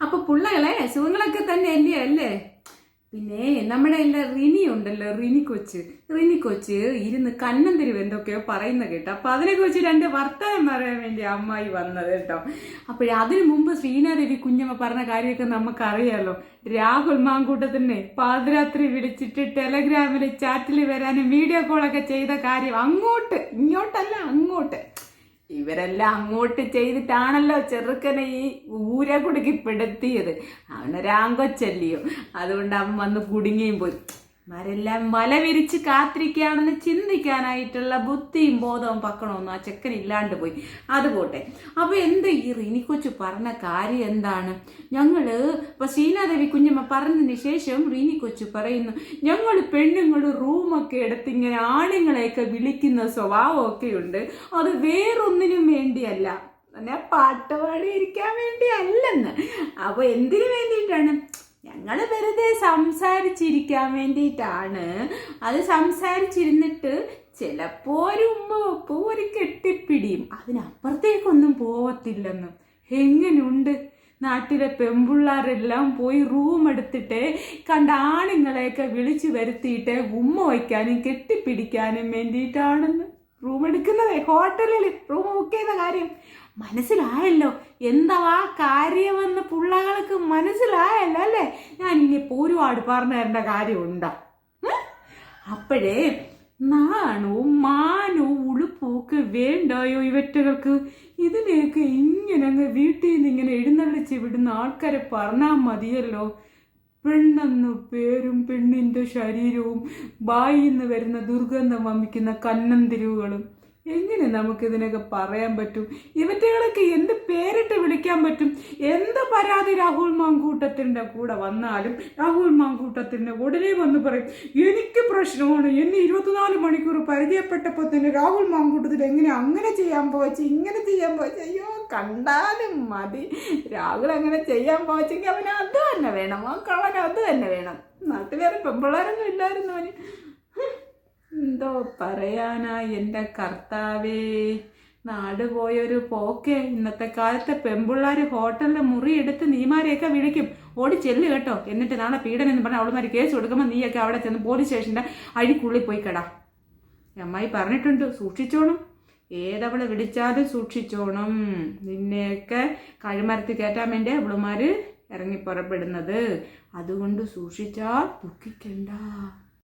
അപ്പൊ പിള്ളകളെ സുഖങ്ങളൊക്കെ തന്നെ അല്ലേ? പിന്നെ നമ്മുടെ റിനി ഉണ്ടല്ലോ, റിനി കൊച്ച് ഇരുന്ന് കണ്ണന്തിരിവ് എന്തൊക്കെയോ പറയുന്ന കേട്ടോ. അപ്പൊ അതിനെ കുറിച്ച് രണ്ട് വർത്തമാനം പറയാൻ വേണ്ടി അമ്മായി വന്നത് കേട്ടോ. അതിനു മുമ്പ് ശ്രീനാദേവി കുഞ്ഞമ്മ പറഞ്ഞ കാര്യമൊക്കെ നമുക്കറിയാലോ. രാഹുൽ മാങ്കൂട്ടത്തിനെ പാതിരാത്രി വിളിച്ചിട്ട് ടെലഗ്രാമിൽ ചാറ്റിൽ വരാനും വീഡിയോ കോളൊക്കെ ചെയ്ത കാര്യം അങ്ങോട്ട് ഇവരെല്ലാം അങ്ങോട്ട് ചെയ്തിട്ടാണല്ലോ ചെറുക്കനെ ഈ ഊരകുടുക്കിപ്പെടുത്തിയത്. അവനൊരാങ്കൊച്ചല്ലയോ, അതുകൊണ്ട് അവൻ വന്ന് കുടുങ്ങിയും പോയി. അവരെല്ലാം വല വിരിച്ച് കാത്തിരിക്കുകയാണെന്ന് ചിന്തിക്കാനായിട്ടുള്ള ബുദ്ധിയും ബോധവും പക്കണമൊന്നും ആ ചെക്കനില്ലാണ്ട് പോയി. അത് പോട്ടെ. അപ്പൊ എന്താ ഈ റിനിക്കൊച്ചു പറഞ്ഞ കാര്യം എന്താണ്? ഇപ്പൊ ശ്രീനാദേവി കുഞ്ഞമ്മ പറഞ്ഞതിന് ശേഷം റിനിക്കൊച്ചു പറയുന്നു, ഞങ്ങൾ പെണ്ണുങ്ങൾ റൂമൊക്കെ എടുത്ത് ഇങ്ങനെ ആണുങ്ങളെയൊക്കെ വിളിക്കുന്ന സ്വഭാവമൊക്കെ ഉണ്ട്. അത് വേറൊന്നിനും വേണ്ടിയല്ല, പാട്ട് പാടിയിരിക്കാൻ വേണ്ടിയല്ലെന്ന്. അപ്പൊ എന്തിനു വേണ്ടിയിട്ടാണ്? ഞങ്ങൾ വെറുതെ സംസാരിച്ചിരിക്കാൻ വേണ്ടിയിട്ടാണ്. അത് സംസാരിച്ചിരുന്നിട്ട് ചിലപ്പോ ഒരു ഉമ്മ വെപ്പോ ഒരു കെട്ടിപ്പിടിയും, അതിനപ്പുറത്തേക്കൊന്നും പോവത്തില്ലെന്ന്. എങ്ങനെയുണ്ട്? നാട്ടിലെ പെൺപിള്ളാരെല്ലാം പോയി റൂം എടുത്തിട്ട് കണ്ട ആണുങ്ങളെയൊക്കെ വിളിച്ചു വരുത്തിയിട്ട് ഉമ്മ വയ്ക്കാനും കെട്ടിപ്പിടിക്കാനും വേണ്ടിയിട്ടാണെന്ന് റൂം എടുക്കുന്നത്. ഹോട്ടലിൽ റൂം ബുക്ക് ചെയ്ത കാര്യം മനസ്സിലായല്ലോ. എന്താ കാര്യമെന്ന് പിള്ളകൾക്ക് മനസ്സിലായല്ലോ അല്ലേ? ഞാൻ ഇനിയിപ്പോൾ ഒരുപാട് പറഞ്ഞു തരേണ്ട കാര്യമുണ്ടോ? അപ്പോഴേ നാണവും മാനവും ഉളുപ്പൊക്കെ വേണ്ടായോ ഇവറ്റകൾക്ക്? ഇതിനെയൊക്കെ ഇങ്ങനെ അങ്ങ് വീട്ടിൽ നിന്ന് ഇങ്ങനെ എഴുന്നള്ളിച്ച് വിടുന്ന ആൾക്കാരെ പറഞ്ഞാൽ മതിയല്ലോ. പെണ്ണെന്ന് പേരും പെണ്ണിന്റെ ശരീരവും വായിന്ന് വരുന്ന ദുർഗന്ധം വമിക്കുന്ന കന്നന്തിരിവുകളും എങ്ങനെ നമുക്കിതിനൊക്കെ പറയാൻ പറ്റും? ഇവറ്റകളൊക്കെ എന്ത് പേരിട്ട് വിളിക്കാൻ പറ്റും? എന്ത് പരാതി രാഹുൽ മാങ്കൂട്ടത്തിന്റെ കൂടെ വന്നാലും രാഹുൽ മാങ്കൂട്ടത്തിന്റെ ഉടനെ വന്ന് പറയും, എനിക്ക് പ്രശ്നമാണ്, എന്നെ 24 മണിക്കൂർ പരിചയപ്പെട്ടപ്പോൾ തന്നെ രാഹുൽ മാങ്കൂട്ടത്തിൽ എങ്ങനെ അങ്ങനെ ചെയ്യാൻ പോവച്ച്, ഇങ്ങനെ ചെയ്യാൻ പോവച്ച്. അയ്യോ, കണ്ടാലും മതി. രാഹുൽ അങ്ങനെ ചെയ്യാൻ പോവച്ചെങ്കിൽ അവന് അത് തന്നെ വേണം, ആ കള്ളന് അത് തന്നെ വേണം. നാട്ടിൽ വേറെ പെമ്പിള്ളാരൊന്നും ഇല്ലായിരുന്നു അവന്. എന്തോ പറയാനാ എൻ്റെ കർത്താവേ. നാട് പോയൊരു പോക്കെ. ഇന്നത്തെ കാലത്തെ പെമ്പിള്ളാര് ഹോട്ടലിലെ മുറി എടുത്ത് നീമാരെയൊക്കെ വിളിക്കും, ഓടി ചെല്ലു കേട്ടോ. എന്നിട്ട് നാളെ പീഡനം എന്ന് പറഞ്ഞാൽ അവളുമാര് കേസ് കൊടുക്കുമ്പോൾ നീയൊക്കെ അവിടെ ചെന്ന് പോലീസ് സ്റ്റേഷൻ്റെ അഴിക്കുള്ളിൽ പോയി കടാ. അമ്മായി പറഞ്ഞിട്ടുണ്ട്, സൂക്ഷിച്ചോണം. ഏതവളെ വിളിച്ചാലും സൂക്ഷിച്ചോണം. നിന്നെയൊക്കെ കഴിമരത്തിൽ കയറ്റാൻ വേണ്ടി അവളുമാര് ഇറങ്ങി പുറപ്പെടുന്നത്. അതുകൊണ്ട് സൂക്ഷിച്ചാൽ ദുഃഖിക്കണ്ട.